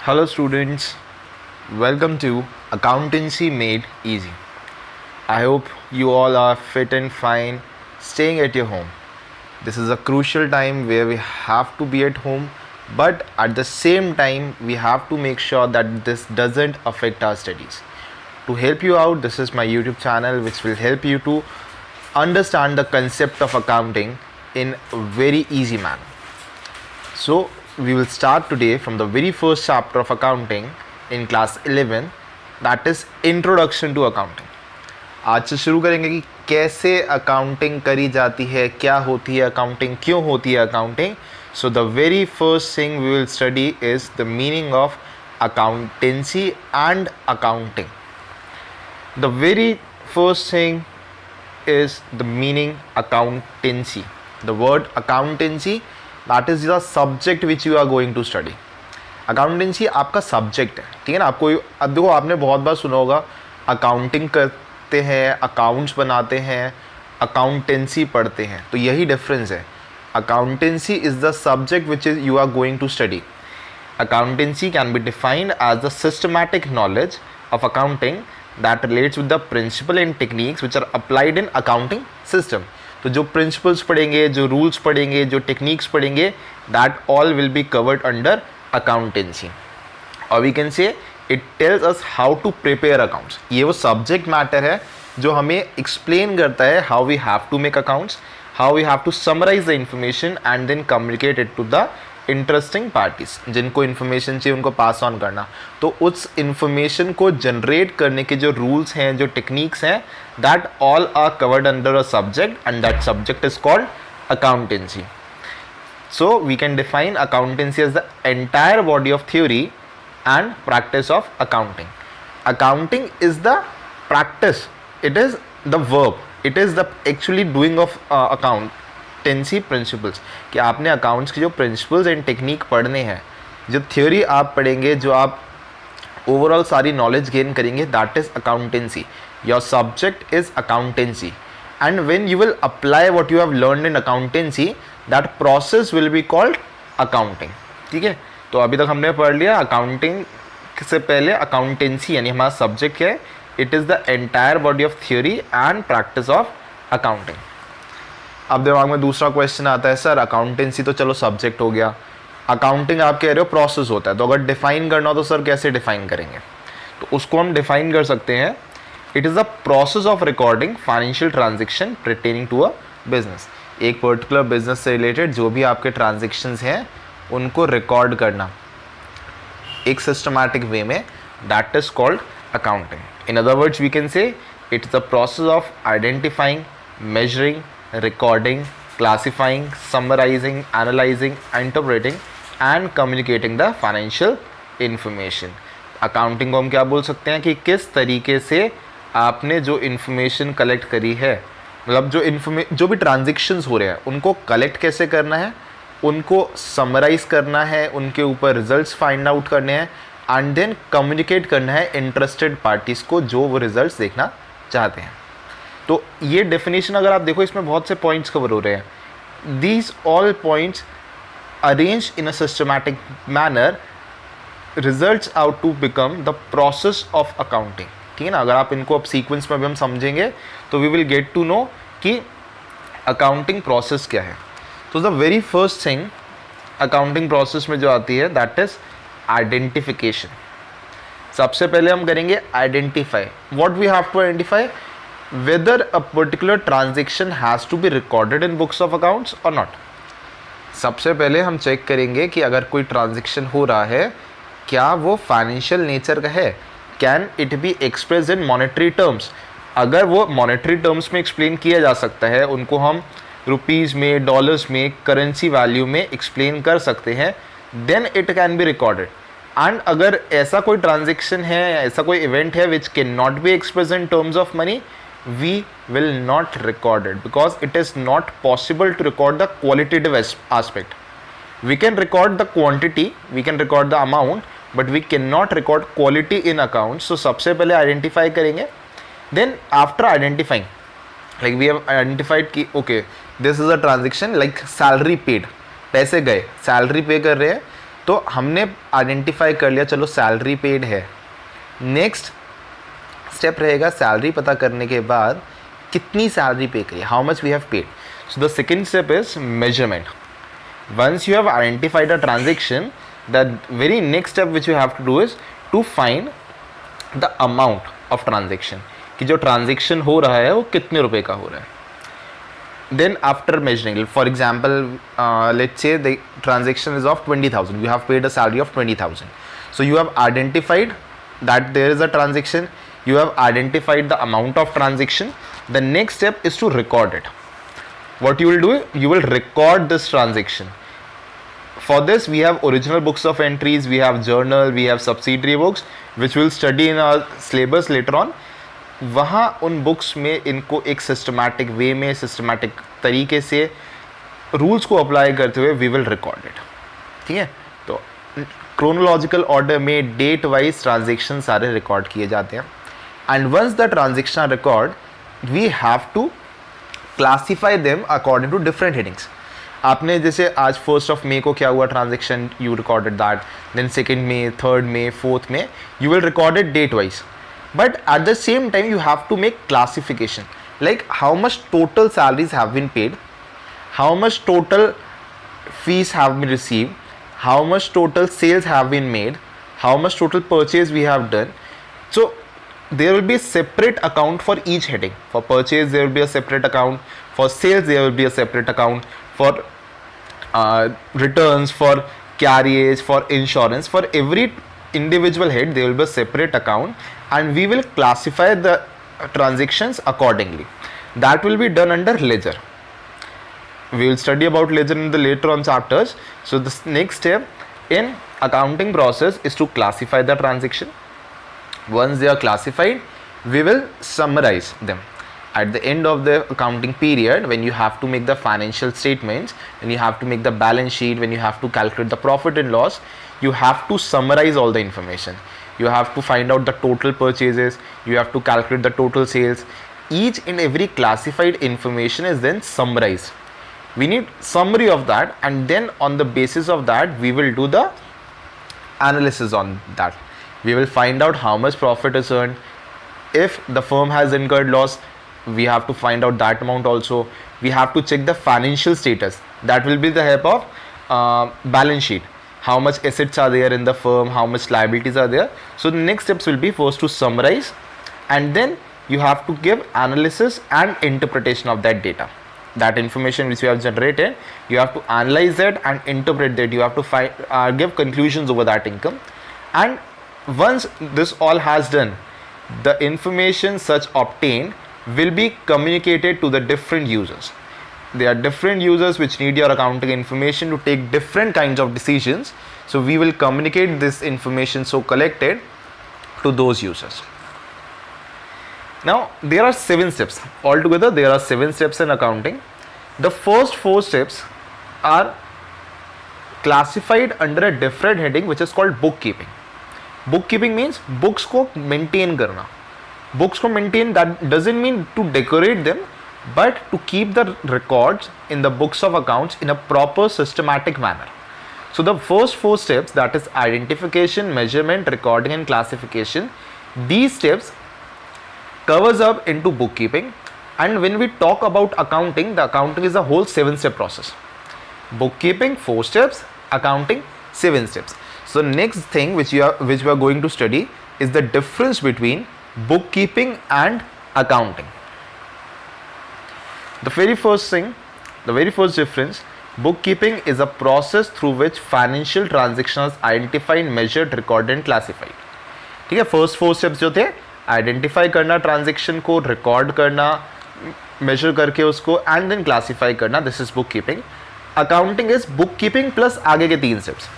Hello students, welcome to Accountancy Made Easy. I hope you all are fit and fine staying at your home. This is a crucial time where we have to be at home, but at the same time we have to make sure that this doesn't affect our studies. To help you out, this is my YouTube channel which will help you to understand the concept of accounting in a very easy manner. So we will start today from the very first chapter of accounting in class 11, that is introduction to accounting. आज से शुरू करेंगे कि कैसे accounting करी जाती है, क्या होती है अकाउंटिंग, क्यों होती है accounting. So the very first thing we will study is the meaning of accountancy and accounting. The very first thing is the meaning accountancy. The word accountancy, that is the subject which you are going to study. Accountancy आपका subject है, ठीक है ना. आपको अब देखो, आपने बहुत बार सुना होगा अकाउंटिंग करते हैं, अकाउंट्स बनाते हैं, अकाउंटेंसी पढ़ते हैं. तो यही डिफरेंस है. Accountancy is the subject which is you are going to study. Accountancy can be defined as the systematic knowledge of accounting that relates with the principle and techniques which are applied in accounting system. तो जो principles पढ़ेंगे, जो rules पढ़ेंगे, जो techniques पढ़ेंगे, that all will be covered under accountancy. और we can say it tells us how to prepare accounts. ये वो subject matter है जो हमें explain करता है how we have to make accounts, how we have to summarize the information and then communicate it to the interesting parties. जिनको information चाहिए उनको पास ऑन करना. तो उस इन्फॉर्मेशन को जनरेट करने के जो रूल्स हैं, जो टेक्निक्स हैं, that all are covered under a subject and that subject is called accountancy. So we can define accountancy as the entire body of theory and practice of accounting. Accounting is the practice, it is the verb, it is the actually doing of accountancy principles. कि आपने accounts के जो principles and technique पढ़ने हैं, जो theory आप पढ़ेंगे, जो आप ओवरऑल सारी नॉलेज गेन करेंगे, that is accountancy. Your subject is accountancy and when you will apply what you have learned in accountancy, that process will be called accounting. ठीक है. तो अभी तक हमने पढ़ लिया अकाउंटिंग से पहले अकाउंटेंसी यानी हमारा सब्जेक्ट है. It is the entire body of theory and practice of accounting. अब दिमाग में दूसरा क्वेश्चन आता है, सर अकाउंटेंसी तो चलो सब्जेक्ट हो गया, अकाउंटिंग आप कह रहे हो प्रोसेस होता है, तो अगर डिफाइन करना हो तो सर कैसे डिफाइन करेंगे? तो उसको हम डिफाइन कर सकते हैं, it is the process of recording financial transaction pertaining to a business. एक पर्टिकुलर बिजनेस से रिलेटेड जो भी आपके ट्रांजेक्शन्स हैं उनको रिकॉर्ड करना एक सिस्टमैटिक वे में, that is called accounting. In other words we can say it is the process of identifying, measuring, recording, classifying, summarizing, analyzing, interpreting and communicating the financial information. Accounting को हम क्या बोल सकते हैं कि किस तरीके से आपने जो इन्फॉर्मेशन कलेक्ट करी है, मतलब जो भी ट्रांजेक्शन्स हो रहे हैं उनको कलेक्ट कैसे करना है, उनको समराइज करना है, उनके ऊपर रिजल्ट्स फाइंड आउट करने हैं एंड देन कम्युनिकेट करना है इंटरेस्टेड पार्टीज़ को जो वो रिजल्ट्स देखना चाहते हैं. तो ये डेफिनेशन अगर आप देखो, इसमें बहुत से पॉइंट्स कवर हो रहे हैं. These all points arrange in a systematic manner results out to become the process of accounting. ठीक है ना. अगर आप इनको अब सीक्वेंस में भी हम समझेंगे तो we will get to know कि अकाउंटिंग प्रोसेस क्या है. तो the very first thing accounting process में जो आती है दैट इज आइडेंटिफिकेशन. सबसे पहले हम करेंगे identify. What we have to identify, whether a particular transaction has to be recorded in books of accounts or not. सबसे पहले हम चेक करेंगे कि अगर कोई ट्रांजेक्शन हो रहा है क्या वो फाइनेंशियल नेचर का है, can it be express in monetary terms. अगर वो मॉनेटरी टर्म्स में एक्सप्लेन किया जा सकता है, उनको हम रुपीज़ में, डॉलर्स में, करेंसी वैल्यू में एक्सप्लेन कर सकते हैं, then it can be recorded. And अगर ऐसा कोई ट्रांजेक्शन है, ऐसा कोई इवेंट है which can not be express in terms of money, we will not record it because it is not possible to record the qualitative aspect. We can record the quantity, we can record the amount, but we cannot record quality in accounts. So सबसे पहले identify करेंगे. Then after identifying, like we have identified कि okay this is a transaction like salary paid, पैसे गए, salary pay कर रहे हैं, तो हमने आइडेंटिफाई कर लिया, चलो सैलरी पेड है। नेक्स्ट स्टेप रहेगा सैलरी पता करने के बाद कितनी सैलरी पे करी, how much we have paid. So the second step is measurement. Once you have identified a transaction, the very next step which you have to do is to find the amount of transaction, कि जो transaction हो रहा है वो कितने रुपए का हो रहा है। Then after measuring, for example, let's say the transaction is of 20,000, you have paid a salary of 20,000, so you have identified that there is a transaction, you have identified the amount of transaction. The next step is to record it. What you will do, you will record this transaction. For this we have original books of entries, we have journal, we have subsidiary books which we will study in our syllabus later on. वहाँ उन books में इनको एक systematic way में, systematic तरीके से rules को apply करते हुए वी विल रिकॉर्ड इट। ठीक है, तो क्रोनोलॉजिकल ऑर्डर में डेट वाइज ट्रांजेक्शन सारे रिकॉर्ड किए जाते हैं। And once the transaction record, we have to classify them according to different headings. आपने जैसे आज 1 मई को क्या हुआ transaction, you recorded that, then 2 मई, 3 मई, 4 मई, you will record it date wise. But at the same time you have to make classification, like how much total salaries have been paid, how much total fees have been received, how much total sales have been made, how much total purchase we have done. So there will be a separate account for each heading. For purchase there will be a separate account, for sales there will be a separate account, for returns, for carriage, for insurance, for every individual head there will be a separate account, and we will classify the transactions accordingly. That will be done under ledger. We will study about ledger in the later on chapters. So the next step in accounting process is to classify the transaction. Once they are classified, we will summarize them. At the end of the accounting period, when you have to make the financial statements, when you have to make the balance sheet, when you have to calculate the profit and loss, you have to summarize all the information. You have to find out the total purchases, you have to calculate the total sales. Each and every classified information is then summarized. We need summary of that, and then on the basis of that we will do the analysis on that. We will find out how much profit is earned. If the firm has incurred loss, we have to find out that amount also. We have to check the financial status. That will be the help of balance sheet. How much assets are there in the firm, how much liabilities are there. So the next steps will be first to summarize, and then you have to give analysis and interpretation of that data. That information which you have generated, you have to analyze it and interpret that. You have to find, give conclusions over that income. And once this all has done, the information such obtained will be communicated to the different users. There are different users which need your accounting information to take different kinds of decisions. So we will communicate this information so collected to those users. Now there are 7 steps. Altogether there are 7 steps in accounting. The first 4 steps are classified under a different heading which is called bookkeeping. Bookkeeping means books को maintain करना. Books को maintain, that doesn't mean to decorate them, but to keep the records in the books of accounts in a proper systematic manner. So the first 4 steps, that is identification, measurement, recording and classification, these steps covers up into bookkeeping. And when we talk about accounting, the accounting is a whole 7-step process. Bookkeeping 4 steps, accounting 7 steps. So next thing which we are going to study is the difference between bookkeeping and accounting. The very first difference, bookkeeping is a process through which financial transactions are identified, measured, recorded and classified. ठीक है, first 4 steps जो थे, identify करना transaction को, record करना, measure करके उसको, and then classify करना, this is book keeping. Accounting is book keeping plus आगे के 3 steps.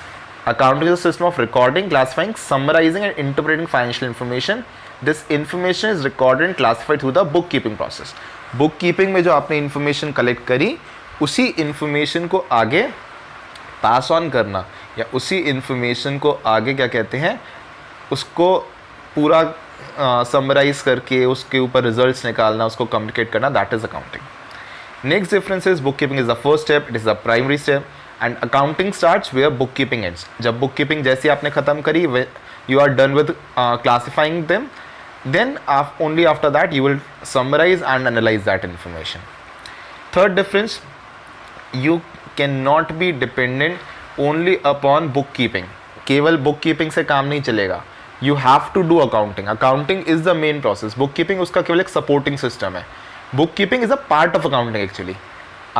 Accounting is a system of recording, classifying, summarising and interpreting financial information. This information is recorded and classified through the book keeping process. Book keeping में जो आपने information collect करी, उसी information को आगे pass on करना, या उसी इन्फॉर्मेशन को आगे क्या कहते हैं, उसको पूरा समराइज करके उसके ऊपर रिजल्ट्स निकालना, उसको कम्युनिकेट करना, that is accounting. Next difference is bookkeeping is the first step, it is the primary step, and accounting starts where book keeping ends. जब बुक कीपिंग जैसे आपने खत्म करी, you are done with classifying them, then only after that you will summarize and analyze that information. Third difference, you cannot be dependent only upon bookkeeping. केवल bookkeeping से काम नहीं चलेगा. You have to do accounting. Accounting is the main process. Bookkeeping उसका केवल एक supporting system है. Bookkeeping is a part of accounting actually.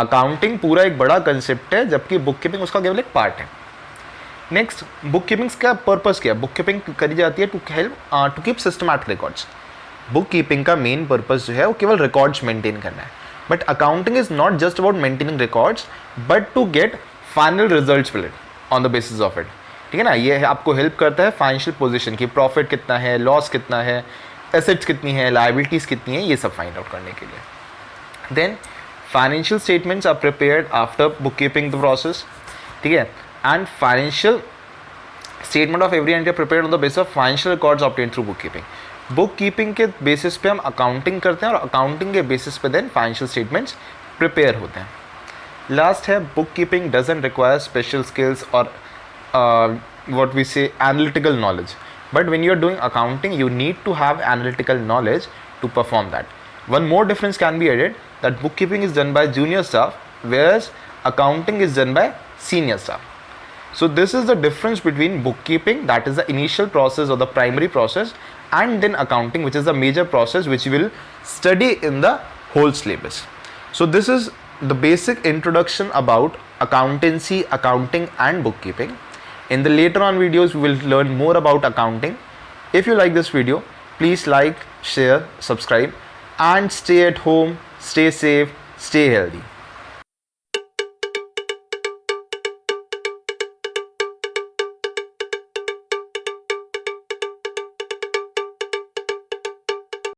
Accounting पूरा एक बड़ा concept है, जबकि bookkeeping उसका केवल एक part है. नेक्स्ट, बुक कीपिंग का पर्पस क्या है? बुक कीपिंग करी जाती है to help to keep systematic records. Book keeping का मेन पर्पस जो है वो केवल रिकॉर्ड्स मेंटेन करना है. But accounting is not just about maintaining records but to get final results with it on the basis of it. ठीक है ना, ये आपको हेल्प करता है फाइनेंशियल पोजीशन की, प्रॉफिट कितना है, लॉस कितना है, एसेट्स कितनी है, लायबिलिटीज़ कितनी है, ये सब फाइंड आउट करने के लिए. Then financial statements are prepared after book keeping the process. ठीक है, and financial statement of every entity are prepared on the basis of financial records obtained through bookkeeping. bookkeeping के बेसिस पे हम accounting करते हैं और अकाउंटिंग के basis पे देन फाइनेंशियल स्टेटमेंट्स प्रिपेयर होते हैं. लास्ट है, bookkeeping doesn't require special skills और what we say analytical knowledge, but when you are doing accounting you need to have analytical knowledge to perform that. One more difference can be added, that bookkeeping is done by junior staff whereas accounting is done by senior staff. So this is the difference between bookkeeping, that is the initial process or the primary process, and then accounting, which is the major process which we will study in the whole syllabus. So this is the basic introduction about accountancy, accounting and bookkeeping. In the later on videos we will learn more about accounting. If you like this video, please like, share, subscribe and stay at home, stay safe, stay healthy.